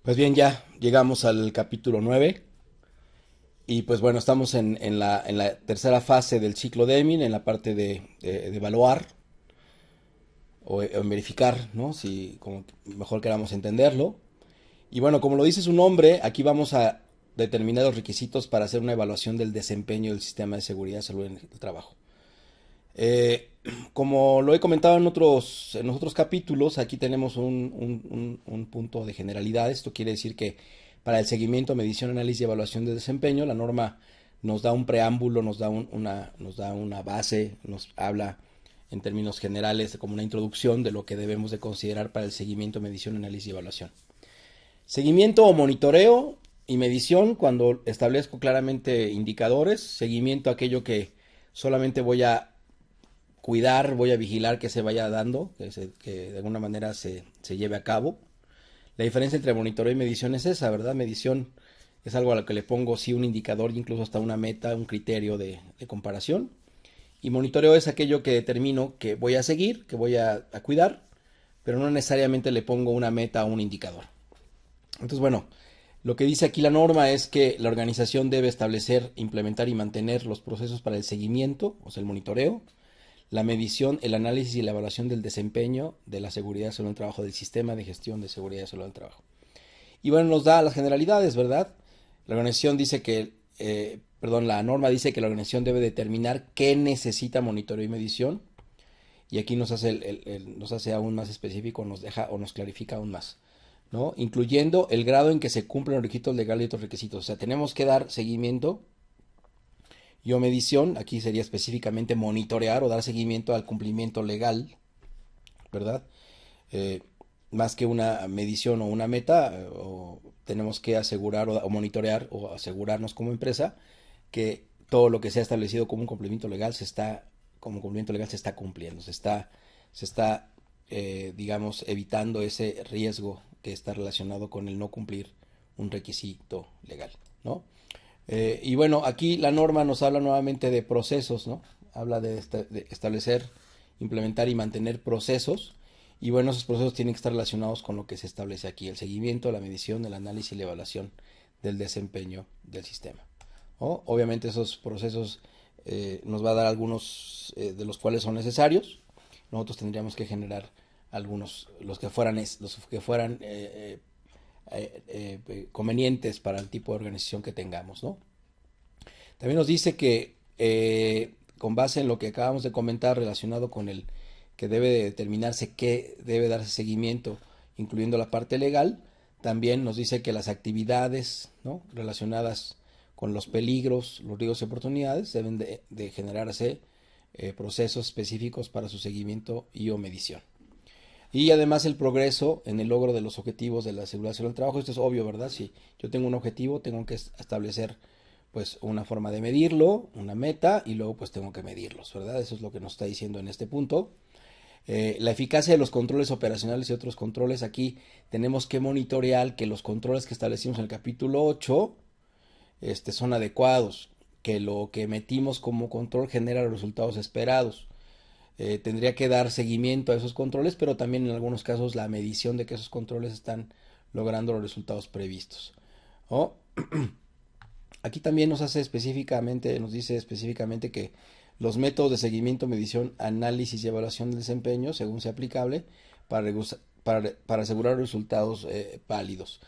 Pues bien, ya llegamos al capítulo 9 y pues bueno, estamos en la tercera fase del ciclo Deming, en la parte de evaluar o en verificar, ¿no? Si como mejor queramos entenderlo. Y bueno, como lo dice su nombre, aquí vamos a determinar los requisitos para hacer una evaluación del desempeño del sistema de seguridad y salud en el trabajo. Eh, Como lo he comentado en los otros capítulos, aquí tenemos un punto de generalidades. Esto quiere decir que para el seguimiento, medición, análisis y evaluación de desempeño, la norma nos da un preámbulo, nos da una base, nos habla en términos generales como una introducción de lo que debemos de considerar para el seguimiento, medición, análisis y evaluación. Seguimiento o monitoreo y medición cuando establezco claramente indicadores. Seguimiento aquello que solamente voy a cuidar, voy a vigilar que se vaya dando, que de alguna manera se lleve a cabo. La diferencia entre monitoreo y medición es esa, ¿verdad? Medición es algo a lo que le pongo sí un indicador, incluso hasta una meta, un criterio de comparación. Y monitoreo es aquello que determino que voy a seguir, que voy a cuidar, pero no necesariamente le pongo una meta o un indicador. Entonces, bueno, lo que dice aquí la norma es que la organización debe establecer, implementar y mantener los procesos para el seguimiento, o sea, el monitoreo, la medición, el análisis y la evaluación del desempeño de la seguridad sobre el trabajo, del sistema de gestión de seguridad sobre el trabajo. Y bueno, nos da las generalidades, ¿verdad? La organización dice que, la norma dice que la organización debe determinar qué necesita monitoreo y medición. Y aquí nos hace, nos hace aún más específico, nos deja o nos clarifica aún más, ¿no? Incluyendo el grado en que se cumplen los requisitos legales y otros requisitos. O sea, tenemos que dar seguimiento y o medición, aquí sería específicamente monitorear o dar seguimiento al cumplimiento legal, ¿verdad? Eh, Más que una medición o una meta, o tenemos que asegurar o monitorear o asegurarnos como empresa que todo lo que sea establecido como un cumplimiento legal como cumplimiento legal se está cumpliendo, se está digamos, evitando ese riesgo que está relacionado con el no cumplir un requisito legal, ¿no? Y bueno, aquí la norma nos habla nuevamente de procesos, ¿no? Habla de establecer, implementar y mantener procesos. Y bueno, esos procesos tienen que estar relacionados con lo que se establece aquí, el seguimiento, la medición, el análisis y la evaluación del desempeño del sistema. ¿No? Obviamente esos procesos nos va a dar algunos de los cuales son necesarios. Nosotros tendríamos que generar algunos, los que fueran convenientes para el tipo de organización que tengamos, ¿no? También nos dice que con base en lo que acabamos de comentar relacionado con el que debe de determinarse qué debe darse seguimiento, incluyendo la parte legal, también nos dice que las actividades, ¿no?, relacionadas con los peligros, los riesgos y oportunidades deben de generarse procesos específicos para su seguimiento y o medición. Y además el progreso en el logro de los objetivos de la seguridad del trabajo. Esto es obvio, ¿verdad? Si yo tengo un objetivo, tengo que establecer pues una forma de medirlo, una meta, y luego pues tengo que medirlos, ¿verdad? Eso es lo que nos está diciendo en este punto. La eficacia de los controles operacionales y otros controles, aquí tenemos que monitorear que los controles que establecimos en el capítulo 8 son adecuados, que lo que metimos como control genera los resultados esperados. Tendría que dar seguimiento a esos controles, pero también en algunos casos la medición de que esos controles están logrando los resultados previstos. ¿Oh? Aquí también nos dice específicamente que los métodos de seguimiento, medición, análisis y evaluación del desempeño, según sea aplicable, para, para asegurar resultados válidos.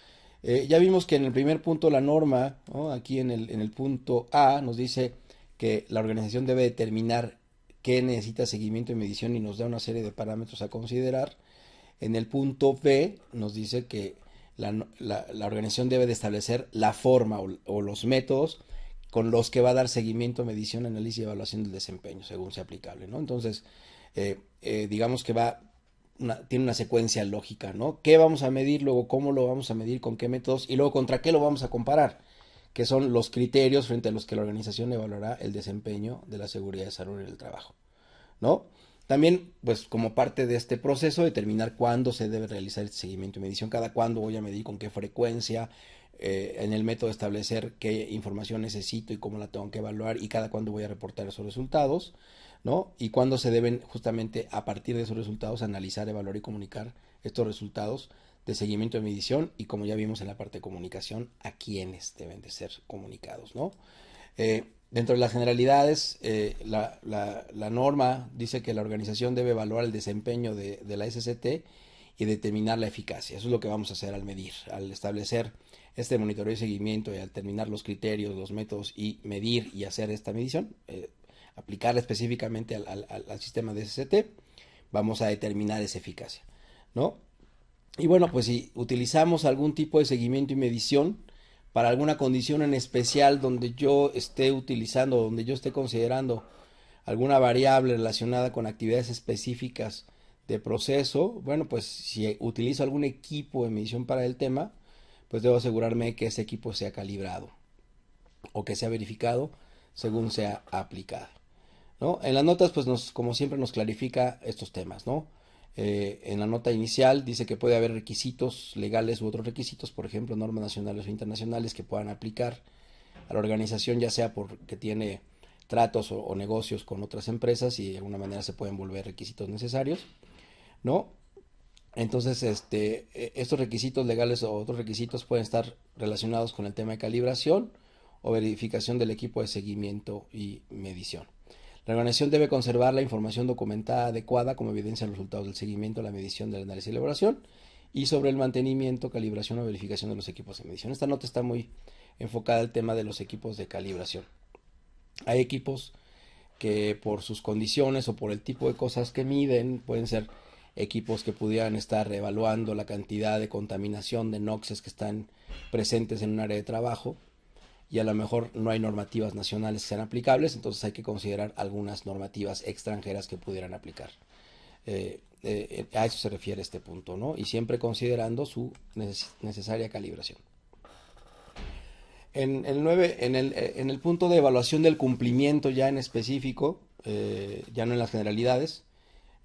Ya vimos que en el primer punto la norma, ¿no?, aquí en el punto A, nos dice que la organización debe determinar qué necesita seguimiento y medición y nos da una serie de parámetros a considerar. En el punto B nos dice que la organización debe de establecer la forma o los métodos con los que va a dar seguimiento, medición, análisis y evaluación del desempeño, según sea aplicable, ¿no? Entonces, digamos que tiene una secuencia lógica, ¿no? ¿Qué vamos a medir? Luego, ¿cómo lo vamos a medir? ¿Con qué métodos? Y luego, ¿contra qué lo vamos a comparar? Que son los criterios frente a los que la organización evaluará el desempeño de la seguridad y salud en el trabajo, ¿no? También, pues como parte de este proceso, determinar cuándo se debe realizar el seguimiento y medición, cada cuándo voy a medir, con qué frecuencia, en el método establecer qué información necesito y cómo la tengo que evaluar y cada cuándo voy a reportar esos resultados, ¿no? Y cuándo se deben justamente a partir de esos resultados analizar, evaluar y comunicar estos resultados de seguimiento de medición y, como ya vimos en la parte de comunicación, a quiénes deben de ser comunicados, ¿no? Dentro de las generalidades, la norma dice que la organización debe evaluar el desempeño de la SCT y determinar la eficacia. Eso es lo que vamos a hacer al medir, al establecer este monitoreo y seguimiento y al determinar los criterios, los métodos y medir y hacer esta medición, aplicarla específicamente al sistema de SCT, vamos a determinar esa eficacia, ¿no? Y bueno, pues si utilizamos algún tipo de seguimiento y medición para alguna condición en especial donde yo esté utilizando, donde yo esté considerando alguna variable relacionada con actividades específicas de proceso, bueno, pues si utilizo algún equipo de medición para el tema, pues debo asegurarme que ese equipo sea calibrado o que sea verificado según sea aplicado, ¿no? En las notas, pues como siempre nos clarifica estos temas, ¿no? En la nota inicial dice que puede haber requisitos legales u otros requisitos, por ejemplo, normas nacionales o internacionales que puedan aplicar a la organización, ya sea porque tiene tratos o negocios con otras empresas y de alguna manera se pueden volver requisitos necesarios, ¿no? Entonces, estos requisitos legales o otros requisitos pueden estar relacionados con el tema de calibración o verificación del equipo de seguimiento y medición. La organización debe conservar la información documentada adecuada como evidencia de los resultados del seguimiento, la medición, del análisis y elaboración y sobre el mantenimiento, calibración o verificación de los equipos de medición. Esta nota está muy enfocada al tema de los equipos de calibración. Hay equipos que por sus condiciones o por el tipo de cosas que miden, pueden ser equipos que pudieran estar evaluando la cantidad de contaminación de NOxes que están presentes en un área de trabajo, y a lo mejor no hay normativas nacionales que sean aplicables, entonces hay que considerar algunas normativas extranjeras que pudieran aplicar. A eso se refiere este punto, ¿no? Y siempre considerando su necesaria calibración. En el punto de evaluación del cumplimiento ya en específico, ya no en las generalidades,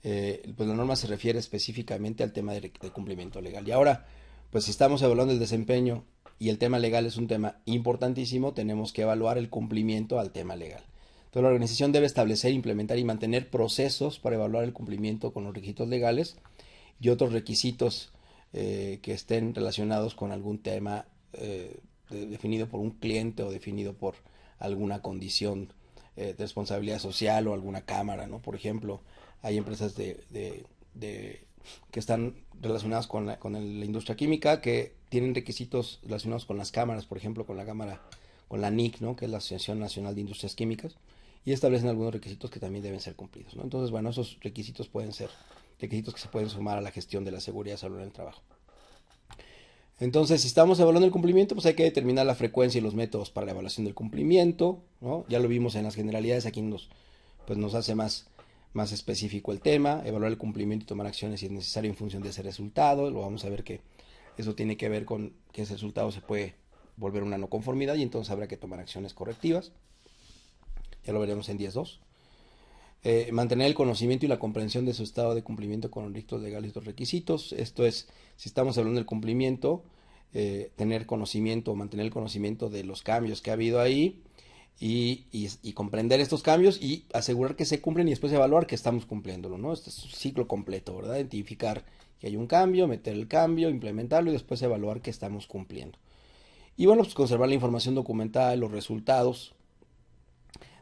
pues la norma se refiere específicamente al tema de cumplimiento legal. Y ahora, pues si estamos evaluando el desempeño y el tema legal es un tema importantísimo, tenemos que evaluar el cumplimiento al tema legal. Entonces la organización debe establecer, implementar y mantener procesos para evaluar el cumplimiento con los requisitos legales y otros requisitos que estén relacionados con algún tema definido por un cliente o definido por alguna condición de responsabilidad social o alguna cámara, ¿no? Por ejemplo, hay empresas que están relacionadas con la industria química que tienen requisitos relacionados con las cámaras, por ejemplo, con la NIC, ¿no? Que es la Asociación Nacional de Industrias Químicas, y establecen algunos requisitos que también deben ser cumplidos, ¿no? Entonces, bueno, esos requisitos pueden ser requisitos que se pueden sumar a la gestión de la seguridad y salud en el trabajo. Entonces, si estamos evaluando el cumplimiento, pues hay que determinar la frecuencia y los métodos para la evaluación del cumplimiento, ¿no? Ya lo vimos en las generalidades, aquí nos hace más específico el tema, evaluar el cumplimiento y tomar acciones si es necesario en función de ese resultado. Lo vamos a ver que eso tiene que ver con que ese resultado se puede volver una no conformidad y entonces habrá que tomar acciones correctivas. Ya lo veremos en 10.2. Mantener el conocimiento y la comprensión de su estado de cumplimiento con los dictos legales y los requisitos. Esto es, si estamos hablando del cumplimiento, tener conocimiento o mantener el conocimiento de los cambios que ha habido ahí y comprender estos cambios y asegurar que se cumplen y después evaluar que estamos cumpliéndolo, ¿no? Este es un ciclo completo, ¿verdad? Identificar que hay un cambio, meter el cambio, implementarlo y después evaluar que estamos cumpliendo. Y bueno, pues conservar la información documentada, los resultados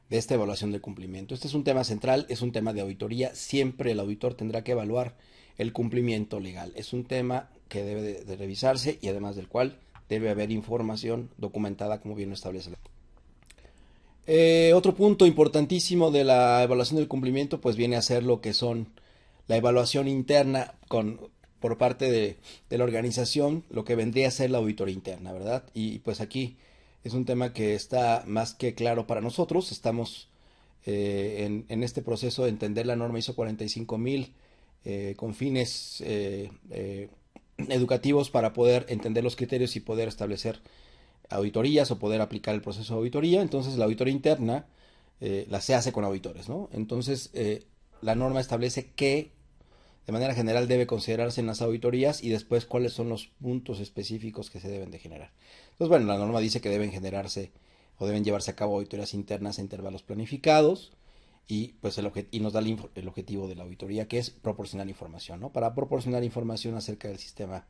de esta evaluación del cumplimiento. Este es un tema central, es un tema de auditoría. Siempre el auditor tendrá que evaluar el cumplimiento legal. Es un tema que debe de revisarse y además del cual debe haber información documentada como bien lo establece la ley. Otro punto importantísimo de la evaluación del cumplimiento pues viene a ser lo que son la evaluación interna por parte de la organización, lo que vendría a ser la auditoría interna, ¿verdad? Y pues aquí es un tema que está más que claro para nosotros. Estamos en este proceso de entender la norma ISO 45000 con fines educativos para poder entender los criterios y poder establecer auditorías o poder aplicar el proceso de auditoría. Entonces la auditoría interna se hace con auditores, ¿no? Entonces la norma establece que de manera general debe considerarse en las auditorías y después cuáles son los puntos específicos que se deben de generar. Entonces, bueno, la norma dice que deben generarse o deben llevarse a cabo auditorías internas a intervalos planificados y pues y nos da el objetivo de la auditoría, que es proporcionar información, ¿no? Para proporcionar información acerca del sistema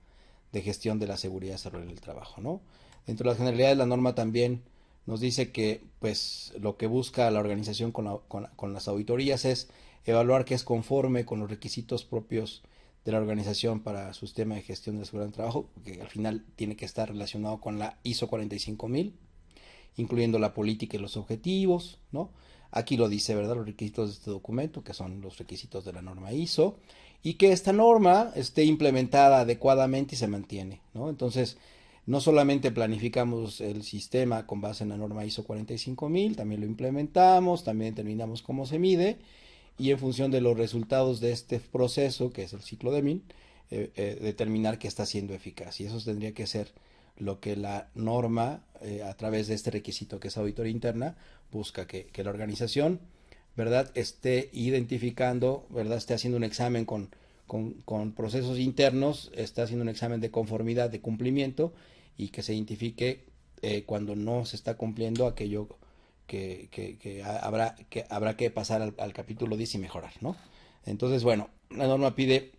de gestión de la seguridad y salud en el trabajo, ¿no? Dentro de las generalidades, la norma también nos dice que pues lo que busca la organización con las auditorías es evaluar que es conforme con los requisitos propios de la organización para su sistema de gestión de la seguridad del trabajo, que al final tiene que estar relacionado con la ISO 45000, incluyendo la política y los objetivos, ¿no? Aquí lo dice, ¿verdad? Los requisitos de este documento, que son los requisitos de la norma ISO, y que esta norma esté implementada adecuadamente y se mantiene, ¿no? Entonces, no solamente planificamos el sistema con base en la norma ISO 45000, también lo implementamos, también determinamos cómo se mide, y en función de los resultados de este proceso, que es el ciclo de Min, determinar que está siendo eficaz. Y eso tendría que ser lo que la norma, a través de este requisito que es auditoría interna, busca que la organización, ¿verdad?, esté identificando, ¿verdad?, esté haciendo un examen con procesos internos, está haciendo un examen de conformidad, de cumplimiento, y que se identifique cuando no se está cumpliendo aquello habrá que pasar al capítulo 10 y mejorar, ¿no? Entonces, bueno, la norma pide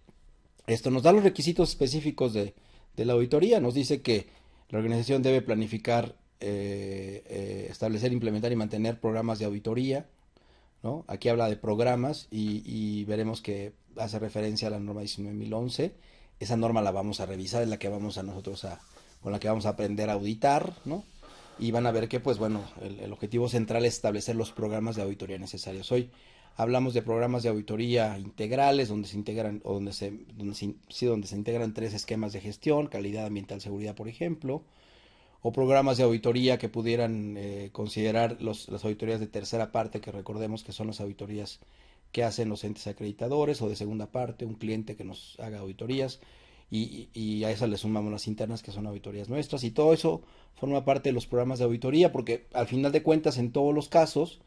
esto, nos da los requisitos específicos de la auditoría, nos dice que la organización debe planificar, establecer, implementar y mantener programas de auditoría, ¿no? Aquí habla de programas y veremos que hace referencia a la norma 19011. Esa norma la vamos a revisar, es la que vamos a nosotros con la que vamos a aprender a auditar, ¿no? Y van a ver que, pues bueno, el objetivo central es establecer los programas de auditoría necesarios. Hoy hablamos de programas de auditoría integrales, donde se integran, o donde se integran 3 esquemas de gestión: calidad ambiental, seguridad, por ejemplo, o programas de auditoría que pudieran considerar las auditorías de tercera parte, que recordemos que son las auditorías que hacen los entes acreditadores, o de segunda parte, un cliente que nos haga auditorías, y a eso le sumamos las internas, que son auditorías nuestras, y todo eso forma parte de los programas de auditoría, porque al final de cuentas, en todos los casos,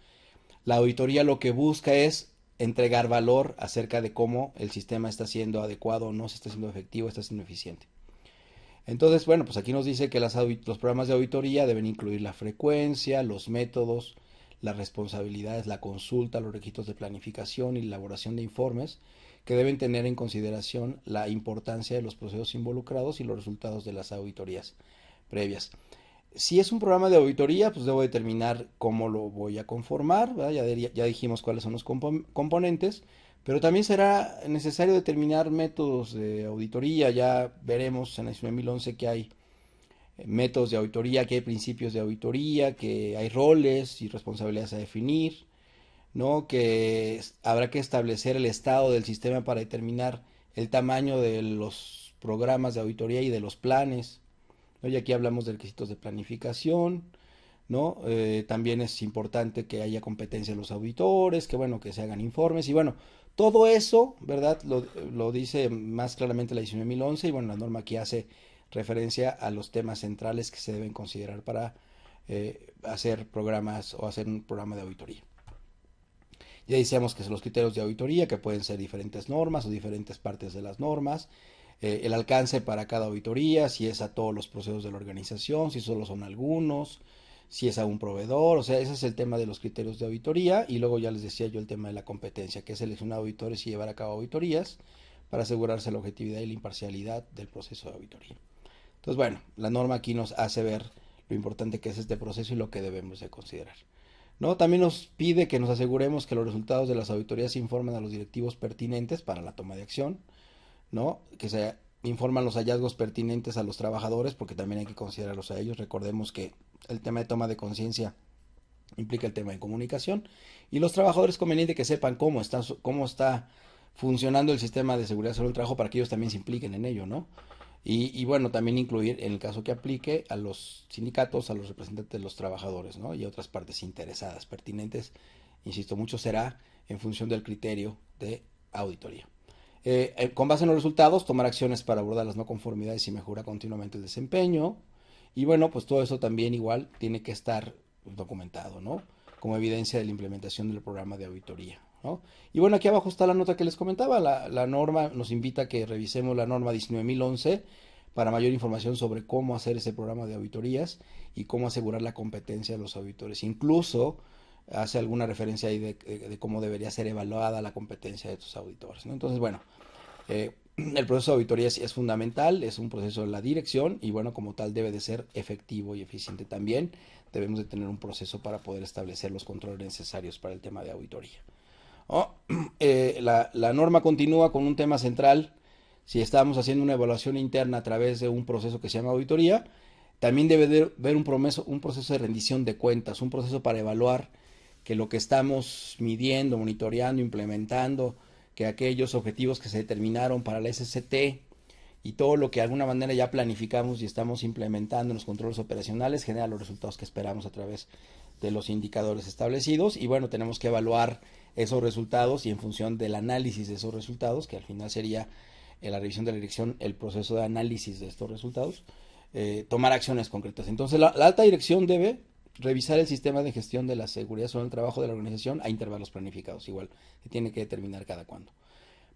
la auditoría lo que busca es entregar valor acerca de cómo el sistema está siendo adecuado o no, si está siendo efectivo, está siendo eficiente. Entonces, bueno, pues aquí nos dice que los programas de auditoría deben incluir la frecuencia, los métodos, las responsabilidades, la consulta, los requisitos de planificación y la elaboración de informes, que deben tener en consideración la importancia de los procesos involucrados y los resultados de las auditorías previas. Si es un programa de auditoría, pues debo determinar cómo lo voy a conformar, ¿verdad? Ya dijimos cuáles son los componentes, pero también será necesario determinar métodos de auditoría. Ya veremos en la 2011 que hay métodos de auditoría, que hay principios de auditoría, que hay roles y responsabilidades a definir, ¿no? Que habrá que establecer el estado del sistema para determinar el tamaño de los programas de auditoría y de los planes, ¿no? Y aquí hablamos de requisitos de planificación, ¿no? También es importante que haya competencia en los auditores, que bueno, que se hagan informes, y bueno, todo eso, ¿verdad? Lo dice más claramente la 19011, y bueno, la norma aquí hace referencia a los temas centrales que se deben considerar para hacer programas o hacer un programa de auditoría. Ya decíamos que son los criterios de auditoría, que pueden ser diferentes normas o diferentes partes de las normas, el alcance para cada auditoría, si es a todos los procesos de la organización, si solo son algunos, si es a un proveedor, o sea, ese es el tema de los criterios de auditoría. Y luego ya les decía yo el tema de la competencia, que es seleccionar auditores y llevar a cabo auditorías para asegurarse la objetividad y la imparcialidad del proceso de auditoría. Entonces, bueno, la norma aquí nos hace ver lo importante que es este proceso y lo que debemos de considerar, ¿no? También nos pide que nos aseguremos que los resultados de las auditorías se informen a los directivos pertinentes para la toma de acción, ¿no? Que se informan los hallazgos pertinentes a los trabajadores, porque también hay que considerarlos a ellos. Recordemos que el tema de toma de conciencia implica el tema de comunicación, y los trabajadores es conveniente que sepan cómo está funcionando el sistema de seguridad sobre el trabajo, para que ellos también se impliquen en ello, ¿no? Y bueno, también incluir, en el caso que aplique, a los sindicatos, a los representantes de los trabajadores, ¿no? Y a otras partes interesadas, pertinentes. Insisto, mucho será en función del criterio de auditoría. Con base en los resultados, tomar acciones para abordar las no conformidades y mejorar continuamente el desempeño. Y bueno, pues todo eso también igual tiene que estar documentado, ¿no? Como evidencia de la implementación del programa de auditoría, ¿no? Y bueno, aquí abajo está la nota que les comentaba. La norma nos invita a que revisemos la norma 19011 para mayor información sobre cómo hacer ese programa de auditorías y cómo asegurar la competencia de los auditores. Incluso hace alguna referencia ahí de cómo debería ser evaluada la competencia de tus auditores, ¿no? Entonces, bueno, El proceso de auditoría es fundamental, es un proceso de la dirección y bueno, como tal debe de ser efectivo y eficiente también. Debemos de tener un proceso para poder establecer los controles necesarios para el tema de auditoría. Oh, la norma continúa con un tema central. Si estamos haciendo una evaluación interna a través de un proceso que se llama auditoría, también debe de haber un proceso de rendición de cuentas, un proceso para evaluar que lo que estamos midiendo, monitoreando, implementando, que aquellos objetivos que se determinaron para la SCT y todo lo que de alguna manera ya planificamos y estamos implementando en los controles operacionales genera los resultados que esperamos a través de los indicadores establecidos. Y bueno, tenemos que evaluar esos resultados y en función del análisis de esos resultados, que al final sería la revisión de la dirección, el proceso de análisis de estos resultados, tomar acciones concretas. Entonces la alta dirección debe revisar el sistema de gestión de la seguridad sobre el trabajo de la organización a intervalos planificados. Igual se tiene que determinar cada cuándo,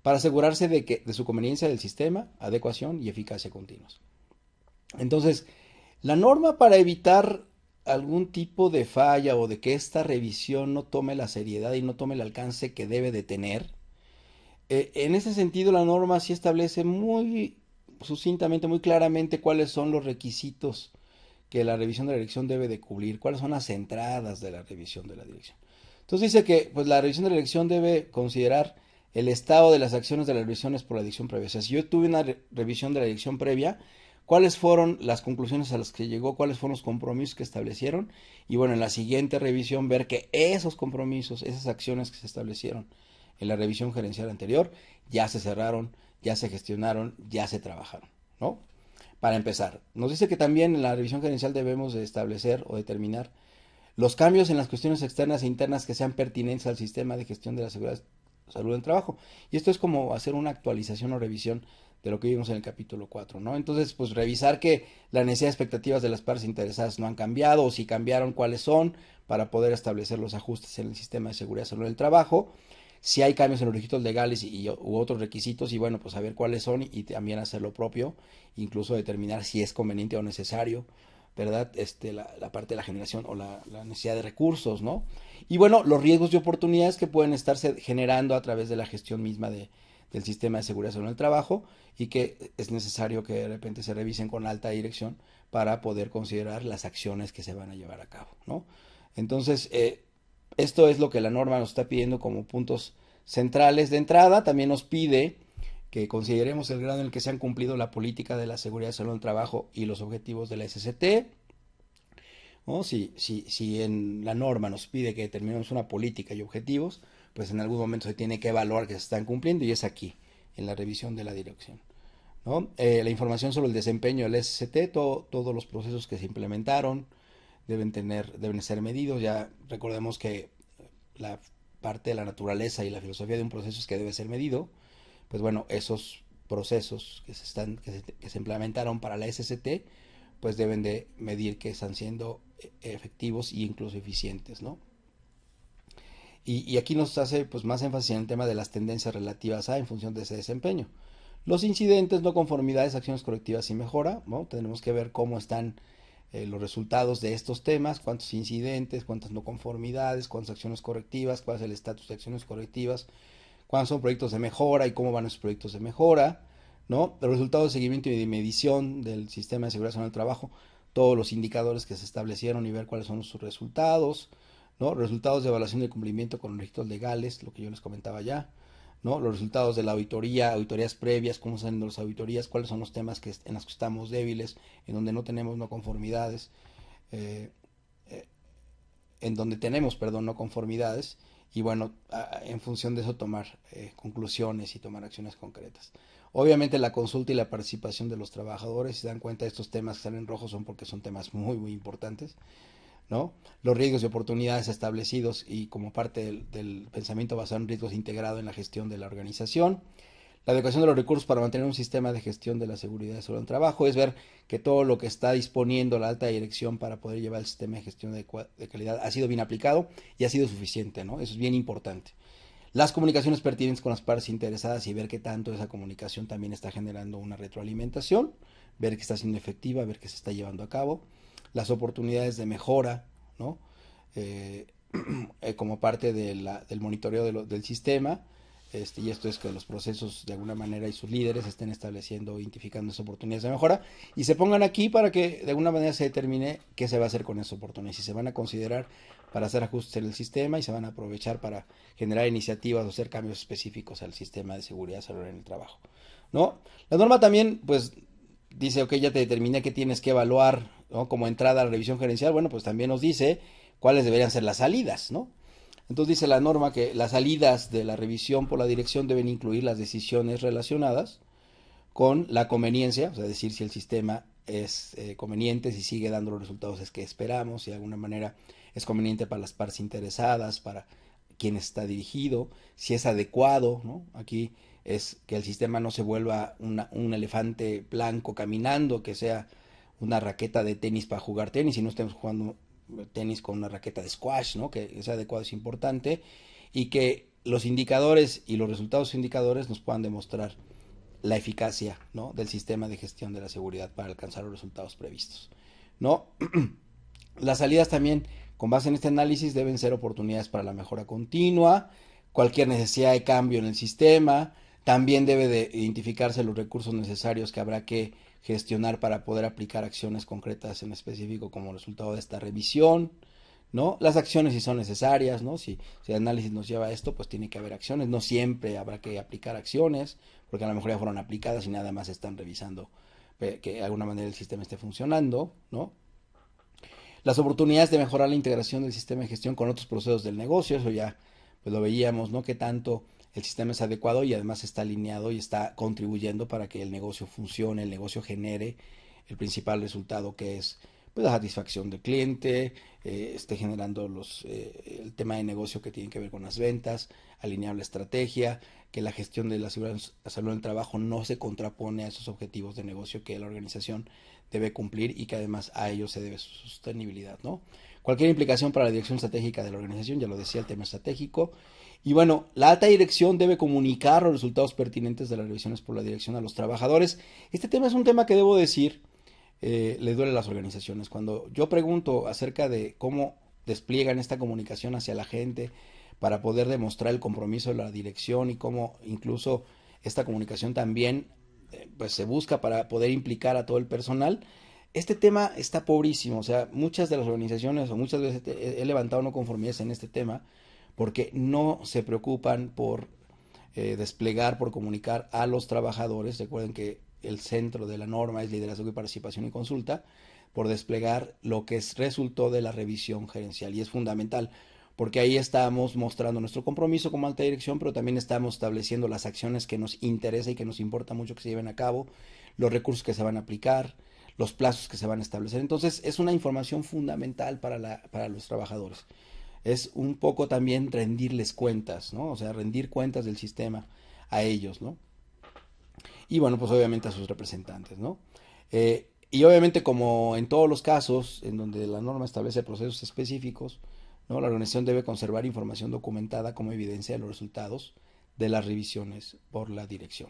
para asegurarse de su conveniencia del sistema, adecuación y eficacia continuas. Entonces, la norma para evitar algún tipo de falla o de que esta revisión no tome la seriedad y no tome el alcance que debe de tener, en ese sentido la norma sí establece muy sucintamente, muy claramente cuáles son los requisitos que la revisión de la dirección debe de cubrir, cuáles son las entradas de la revisión de la dirección. Entonces dice que pues, la revisión de la dirección debe considerar el estado de las acciones de las revisiones por la dirección previa. O sea, si yo tuve una revisión de la dirección previa, cuáles fueron las conclusiones a las que llegó, cuáles fueron los compromisos que establecieron, y bueno, en la siguiente revisión ver que esos compromisos, esas acciones que se establecieron en la revisión gerencial anterior, ya se cerraron, ya se gestionaron, ya se trabajaron, ¿no? Para empezar, nos dice que también en la revisión gerencial debemos de establecer o determinar los cambios en las cuestiones externas e internas que sean pertinentes al sistema de gestión de la seguridad salud del trabajo. Y esto es como hacer una actualización o revisión de lo que vimos en el capítulo 4, ¿no? Entonces, pues revisar que las necesidades y expectativas de las partes interesadas no han cambiado o si cambiaron, cuáles son, para poder establecer los ajustes en el sistema de seguridad salud del trabajo. Si hay cambios en los requisitos legales u otros requisitos, y bueno, pues saber cuáles son y también hacer lo propio, incluso determinar si es conveniente o necesario, ¿verdad? La parte de la generación o la necesidad de recursos, ¿no? Y bueno, los riesgos y oportunidades que pueden estarse generando a través de la gestión misma del sistema de seguridad en el trabajo y que es necesario que de repente se revisen con alta dirección para poder considerar las acciones que se van a llevar a cabo, ¿no? Entonces, esto es lo que la norma nos está pidiendo como puntos centrales de entrada. También nos pide que consideremos el grado en el que se han cumplido la política de la seguridad y salud del trabajo y los objetivos de la SCT. ¿No? Si en la norma nos pide que determinemos una política y objetivos, pues en algún momento se tiene que evaluar que se están cumpliendo y es aquí, en la revisión de la dirección, ¿no? La información sobre el desempeño del SCT, todos los procesos que se implementaron deben ser medidos. Ya recordemos que la parte de la naturaleza y la filosofía de un proceso es que debe ser medido. Pues bueno, esos procesos que se implementaron para la SCT, pues deben de medir que están siendo efectivos e incluso eficientes, ¿no? Y aquí nos hace pues más énfasis en el tema de las tendencias relativas a en función de ese desempeño. Los incidentes, no conformidades, acciones correctivas y mejora, ¿no? Tenemos que ver cómo están los resultados de estos temas, cuántos incidentes, cuántas no conformidades, cuántas acciones correctivas, cuál es el estatus de acciones correctivas, cuáles son proyectos de mejora y cómo van esos proyectos de mejora, ¿no? Los resultados de seguimiento y de medición del sistema de seguridad en el trabajo, todos los indicadores que se establecieron y ver cuáles son sus resultados, ¿no? Resultados de evaluación de cumplimiento con los requisitos legales, lo que yo les comentaba ya, ¿no? Los resultados de la auditoría, auditorías previas, cómo salen las auditorías, cuáles son los temas en los que estamos débiles, en donde no tenemos no conformidades, eh, eh, en donde tenemos, perdón, no conformidades, y bueno, en función de eso tomar conclusiones y tomar acciones concretas. Obviamente la consulta y la participación de los trabajadores, si se dan cuenta, estos temas que están en rojo son porque son temas muy, muy importantes, ¿no? Los riesgos y oportunidades establecidos y como parte del pensamiento basado en riesgos integrado en la gestión de la organización. La adecuación de los recursos para mantener un sistema de gestión de la seguridad y salud en el trabajo es ver que todo lo que está disponiendo la alta dirección para poder llevar el sistema de gestión de calidad ha sido bien aplicado y ha sido suficiente, ¿no? Eso es bien importante. Las comunicaciones pertinentes con las partes interesadas y ver que tanto esa comunicación también está generando una retroalimentación, ver que está siendo efectiva, ver que se está llevando a cabo. Las oportunidades de mejora, ¿no? Como parte del monitoreo del sistema, y esto es que los procesos de alguna manera y sus líderes estén estableciendo, identificando esas oportunidades de mejora y se pongan aquí para que de alguna manera se determine qué se va a hacer con esas oportunidades, si se van a considerar para hacer ajustes en el sistema y se van a aprovechar para generar iniciativas o hacer cambios específicos al sistema de seguridad salud en el trabajo, ¿no? La norma también, pues, dice, ok, ya te determiné que tienes que evaluar, ¿no? Como entrada a la revisión gerencial, bueno, pues también nos dice cuáles deberían ser las salidas, ¿no? Entonces dice la norma que las salidas de la revisión por la dirección deben incluir las decisiones relacionadas con la conveniencia, o sea, decir si el sistema es conveniente, si sigue dando los resultados es que esperamos, si de alguna manera es conveniente para las partes interesadas, para quien está dirigido, si es adecuado, ¿no? Aquí es que el sistema no se vuelva un elefante blanco caminando, que sea una raqueta de tenis para jugar tenis y no estemos jugando tenis con una raqueta de squash, ¿no? Que ese adecuado es importante y que los indicadores y los resultados indicadores nos puedan demostrar la eficacia, ¿no? Del sistema de gestión de la seguridad para alcanzar los resultados previstos, ¿no? Las salidas también, con base en este análisis, deben ser oportunidades para la mejora continua, cualquier necesidad de cambio en el sistema, también debe de identificarse los recursos necesarios que habrá que gestionar para poder aplicar acciones concretas en específico como resultado de esta revisión, ¿no? Las acciones si son necesarias, ¿no? Si el análisis nos lleva a esto, pues tiene que haber acciones, no siempre habrá que aplicar acciones, porque a lo mejor ya fueron aplicadas y nada más están revisando que de alguna manera el sistema esté funcionando, ¿no? Las oportunidades de mejorar la integración del sistema de gestión con otros procesos del negocio, eso ya pues lo veíamos, ¿no? Que tanto el sistema es adecuado y además está alineado y está contribuyendo para que el negocio funcione, el negocio genere el principal resultado que es pues la satisfacción del cliente, esté generando el tema de negocio que tiene que ver con las ventas, alinear la estrategia, que la gestión de la salud en el trabajo no se contrapone a esos objetivos de negocio que la organización debe cumplir y que además a ellos se debe su sostenibilidad, ¿no? Cualquier implicación para la dirección estratégica de la organización, ya lo decía el tema estratégico. Y bueno, la alta dirección debe comunicar los resultados pertinentes de las revisiones por la dirección a los trabajadores. Este tema es un tema que debo decir, le duele a las organizaciones. Cuando yo pregunto acerca de cómo despliegan esta comunicación hacia la gente para poder demostrar el compromiso de la dirección y cómo incluso esta comunicación también pues se busca para poder implicar a todo el personal. Este tema está pobrísimo, o sea, muchas de las organizaciones o muchas veces he levantado no conformidades en este tema porque no se preocupan por desplegar, por comunicar a los trabajadores. Recuerden que el centro de la norma es liderazgo y participación y consulta, por desplegar lo que resultó de la revisión gerencial y es fundamental porque ahí estamos mostrando nuestro compromiso como alta dirección, pero también estamos estableciendo las acciones que nos interesa y que nos importa mucho que se lleven a cabo, los recursos que se van a aplicar, los plazos que se van a establecer. Entonces es una información fundamental para los trabajadores. Es un poco también rendirles cuentas, ¿no? O sea, rendir cuentas del sistema a ellos, ¿no? Y bueno, pues obviamente a sus representantes, ¿no? Y obviamente como en todos los casos en donde la norma establece procesos específicos, ¿no? La organización debe conservar información documentada como evidencia de los resultados de las revisiones por la dirección.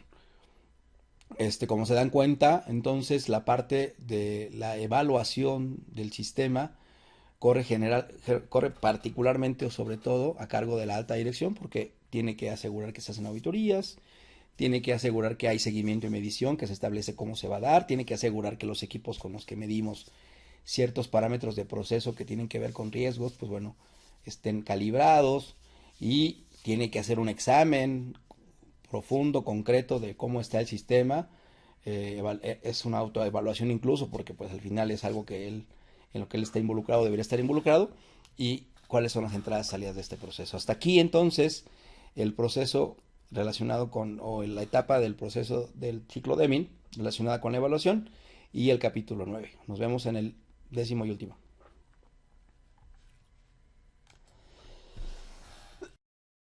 Como se dan cuenta, entonces la parte de la evaluación del sistema corre particularmente o sobre todo a cargo de la alta dirección porque tiene que asegurar que se hacen auditorías, tiene que asegurar que hay seguimiento y medición, que se establece cómo se va a dar, tiene que asegurar que los equipos con los que medimos ciertos parámetros de proceso que tienen que ver con riesgos, pues bueno, estén calibrados y tiene que hacer un examen profundo, concreto de cómo está el sistema. Es una autoevaluación incluso porque pues al final es algo que él, en lo que él está involucrado, debería estar involucrado y cuáles son las entradas y salidas de este proceso. Hasta aquí entonces el proceso relacionado con, o la etapa del proceso del ciclo Deming relacionada con la evaluación y el capítulo 9. Nos vemos en el 10º y último.